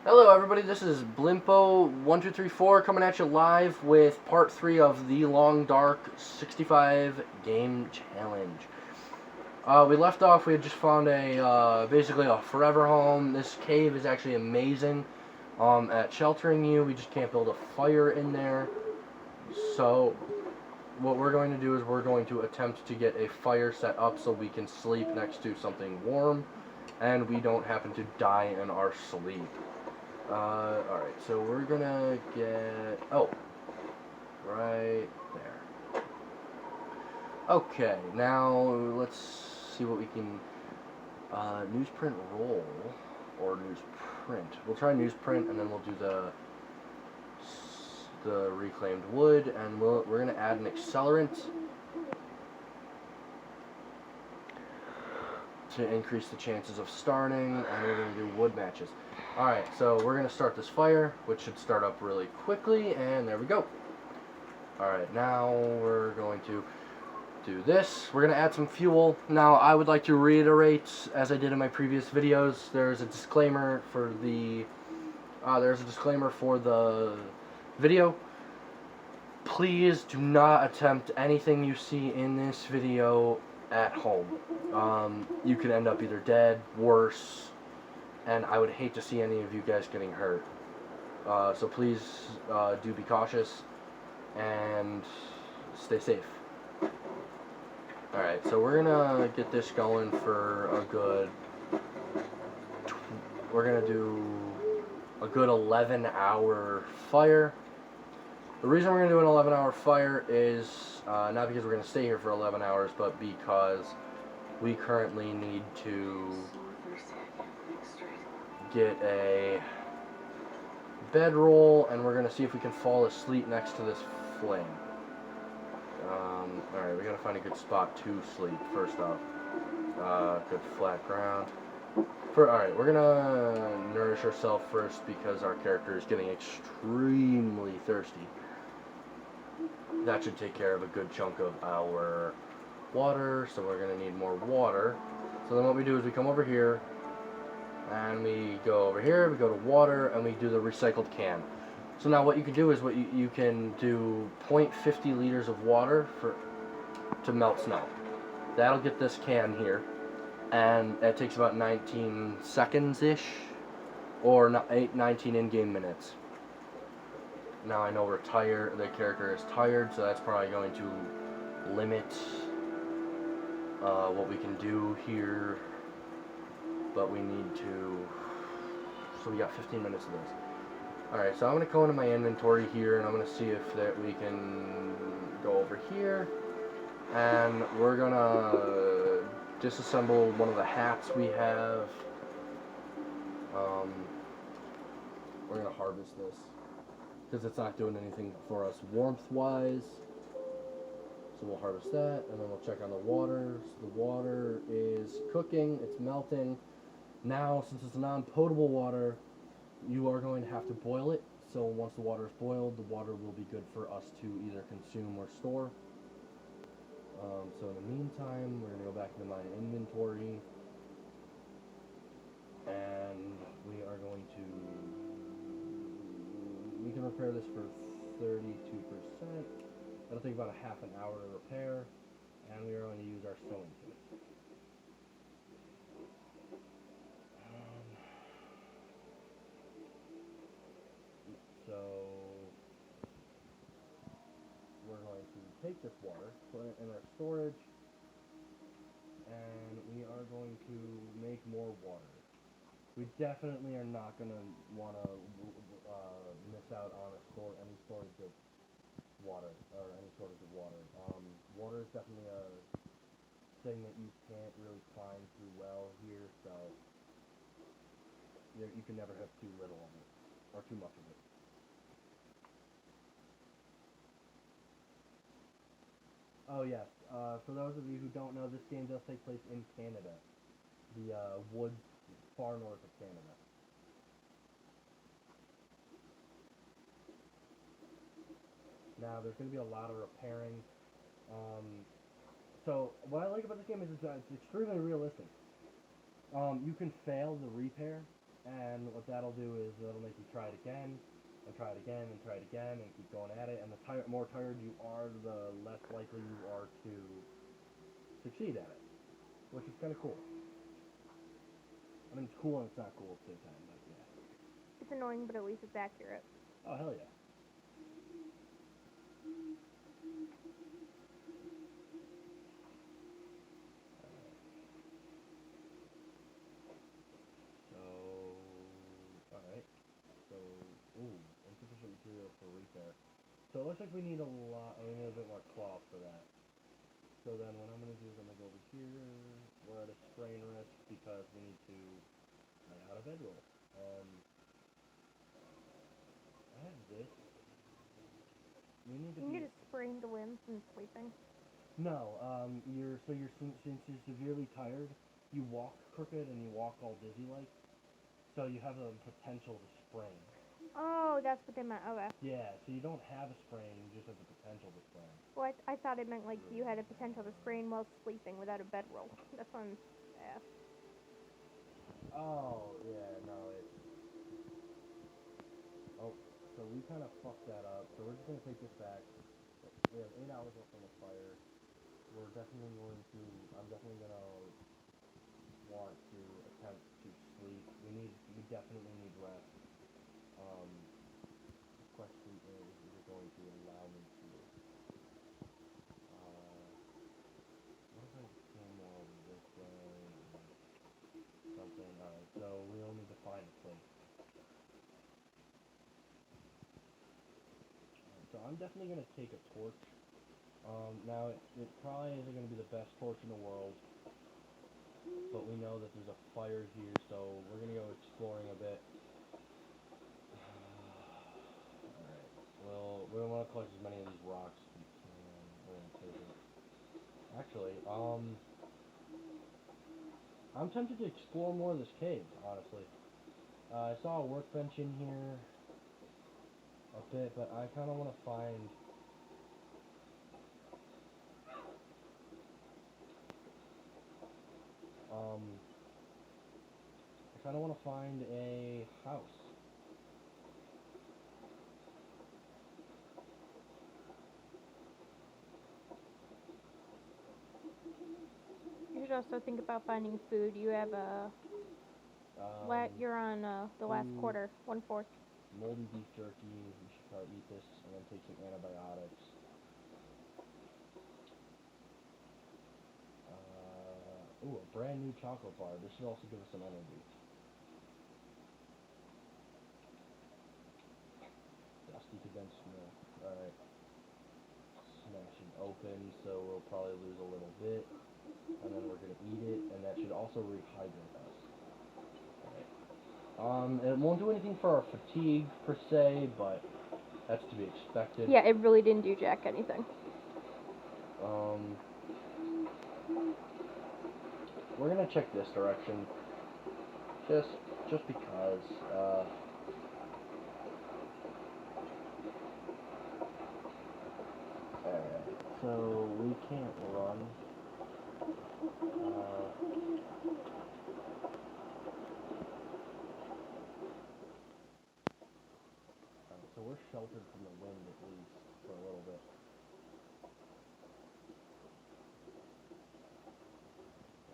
Hello, everybody. This is Blimpo1234 coming at you live with part 3 of the Long Dark 65 game challenge. We left off, we had just found basically a forever home. This cave is actually amazing at sheltering you. We just can't build a fire in there. So, what we're going to do is we're going to attempt to get a fire set up so we can sleep next to something warm and we don't happen to die in our sleep. Alright, so we're gonna get... Oh, right there. Okay, now let's see what we can... newsprint roll, or newsprint. We'll try newsprint, and then we'll do the reclaimed wood, and we're gonna add an accelerant to increase the chances of starting, and we're going to do wood matches. Alright, so we're going to start this fire, which should start up really quickly, and there we go. Alright, now we're going to do this. We're going to add some fuel. Now, I would like to reiterate, as I did in my previous videos, there's a disclaimer for the video. Please do not attempt anything you see in this video at home. You could end up either dead, worse, and I would hate to see any of you guys getting hurt. So please do be cautious and stay safe. Alright, so we're gonna get this going for a good... We're gonna do a good 11-hour fire. The reason we're going to do an 11-hour fire is not because we're going to stay here for 11 hours, but because we currently need to get a bedroll, and we're going to see if we can fall asleep next to this flame. Alright, we got to find a good spot to sleep, first off. Good flat ground. Alright, we're going to nourish ourselves first because our character is getting extremely thirsty. That should take care of a good chunk of our water, so we're going to need more water. So then what we do is we come over here, and we go over here, we go to water, and we do the recycled can. So now what you can do is you can do 0.50 liters of water to melt snow. That'll get this can here, and that takes about 19 seconds-ish, or 19 in-game minutes. Now I know we're tired, the character is tired, so that's probably going to limit what we can do here, but we need to, so we got 15 minutes of this. Alright, so I'm going to go into my inventory here, and I'm going to see if we can go over here, and we're going to disassemble one of the hats we have. We're going to harvest this, because it's not doing anything for us warmth-wise. So we'll harvest that, and then we'll check on the water. So the water is cooking, it's melting. Now, since it's non-potable water, you are going to have to boil it. So once the water is boiled, the water will be good for us to either consume or store. So in the meantime, we're going to go back into my inventory, and we are going to... We can repair this for 32%. That'll take about a half an hour to repair, and we are going to use our sewing kit. So we're going to take this water, put it in our storage, and we are going to make more water. We definitely are not going to want to miss out on any storage of water, or any shortage of water. Water is definitely a thing that you can't really find too well here, so you can never have too little of it, or too much of it. Oh yes, for those of you who don't know, this game does take place in Canada. The woods far north of Canada. Now, there's going to be a lot of repairing. So, what I like about this game is it's extremely realistic. You can fail the repair, And what that'll do is it'll make you try it again, and try it again, and try it again, and keep going at it. And the more tired you are, the less likely you are to succeed at it, which is kind of cool. I mean, it's cool and it's not cool at the same time, but yeah. It's annoying, but at least it's accurate. Oh, hell yeah. Alright. So, ooh, insufficient material for repair. So it looks like we need a bit more cloth for that. So then what I'm going to do is I'm going to go over here. We're at a sprain risk because we need to lay out a bedroll. I have this. We need to You need a sprained limb from sleeping. No, since you're severely tired, you walk crooked and you walk all dizzy like, so you have the potential to sprain. Oh, that's what they meant. Okay. Yeah, so you don't have a sprain, you just have the potential to sprain. Well, I thought it meant like you had a potential to sprain while sleeping without a bedroll. That's what I'm asked. Oh, yeah, no, oh, so we kind of fucked that up, so we're just going to take this back. We have 8 hours left on the fire. I'm definitely going to want to attempt to sleep. We definitely need rest. The question is it going to allow me to, what if I came all this way and something? Alright, so we'll need to find a place. So I'm definitely going to take a torch. Now, it probably isn't going to be the best torch in the world, but we know that there's a fire here, so we're going to go exploring a bit. Alright, well, we want to collect as many of these rocks as we can. We're going to take it. Actually, I'm tempted to explore more of this cave, honestly. I saw a workbench in here a bit, but I kind of want to find... I kind of want to find a house. You should also think about finding food. You have you're on the last quarter, 1/4. Moldy beef jerky. We should probably eat this and then take some antibiotics. Ooh, a brand new chocolate bar. This should also give us some energy. Dusty condensed milk. Alright. Smashing open, so we'll probably lose a little bit. And then we're going to eat it, and that should also rehydrate us. Alright. It won't do anything for our fatigue, per se, but that's to be expected. Yeah, it really didn't do jack anything. We're going to check this direction. Just because, Alright, so we can't run. So we're sheltered from the wind at least for a little bit.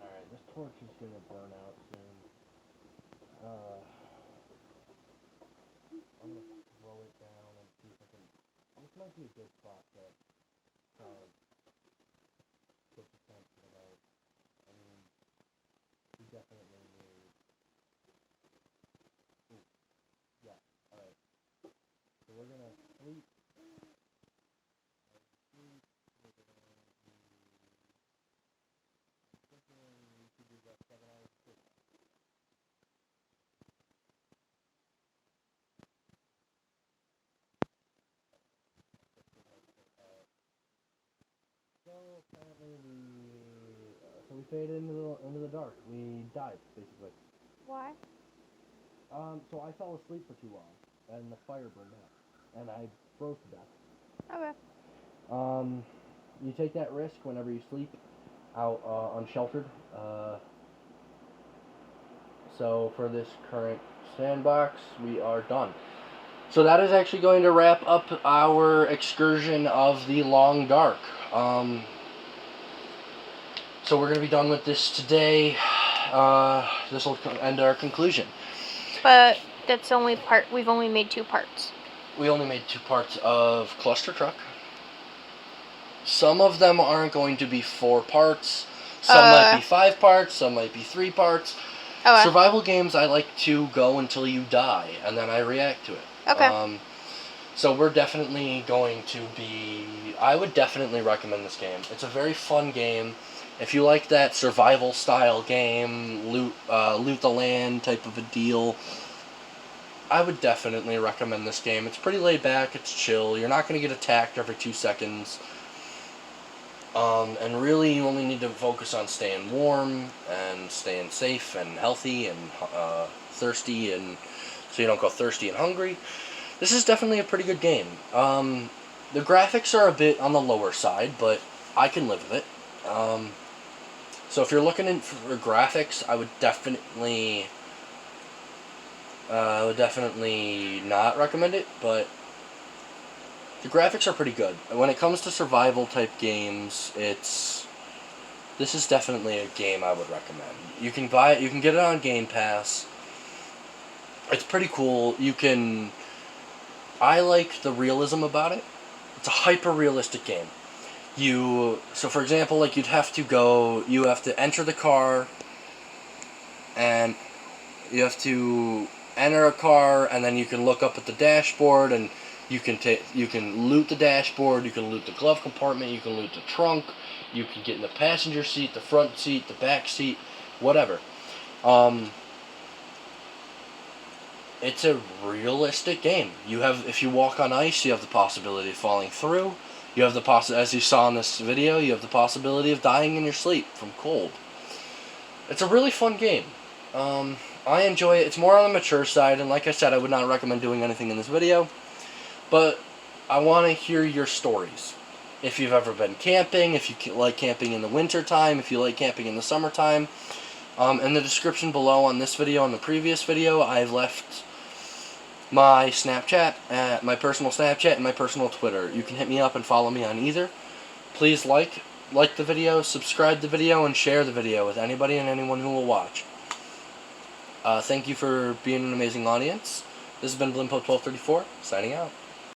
Alright, this torch is gonna burn out soon. I'm gonna throw it down and see if I can... This might be a good spot to put the tent for the night. I mean, we definitely need... Ooh, yeah, alright. So we're gonna sleep. So apparently we faded into the dark. We died, basically. Why? So I fell asleep for too long, and the fire burned out, and I froze to death. Okay. You take that risk whenever you sleep out unsheltered. So for this current sandbox, we are done. So that is actually going to wrap up our excursion of the Long Dark. So we're going to be done with this today. This will end our conclusion. But that's only part. We've only made 2 parts. We only made 2 parts of Cluster Truck. Some of them aren't going to be 4 parts. Some might be 5 parts. Some might be 3 parts. Okay. Survival games, I like to go until you die, and then I react to it. Okay. So we're definitely going to be... I would definitely recommend this game. It's a very fun game. If you like that survival-style game, loot the land type of a deal, I would definitely recommend this game. It's pretty laid back. It's chill. You're not going to get attacked every 2 seconds. And really, you only need to focus on staying warm and staying safe and healthy and thirsty, and so you don't go thirsty and hungry. This is definitely a pretty good game. The graphics are a bit on the lower side, but I can live with it. So if you're looking for graphics, I would definitely not recommend it, but the graphics are pretty good. When it comes to survival type games, this is definitely a game I would recommend. You can buy it, you can get it on Game Pass. It's pretty cool. I like the realism about it. It's a hyper-realistic game. So for example, like you have to enter the car, and you have to enter a car, and then you can look up at the dashboard, and you can loot the dashboard, you can loot the glove compartment, you can loot the trunk, you can get in the passenger seat, the front seat, the back seat, whatever. It's a realistic game. If you walk on ice, you have the possibility of falling through. You have as you saw in this video, you have the possibility of dying in your sleep from cold. It's a really fun game. I enjoy it. It's more on the mature side, and like I said, I would not recommend doing anything in this video. But I want to hear your stories. If you've ever been camping, if you like camping in the winter time, if you like camping in the summertime. In the description below on this video and the previous video, I've left my Snapchat, my personal Snapchat, and my personal Twitter. You can hit me up and follow me on either. Please like the video, subscribe the video, and share the video with anybody and anyone who will watch. Thank you for being an amazing audience. This has been Blimpo1234, signing out.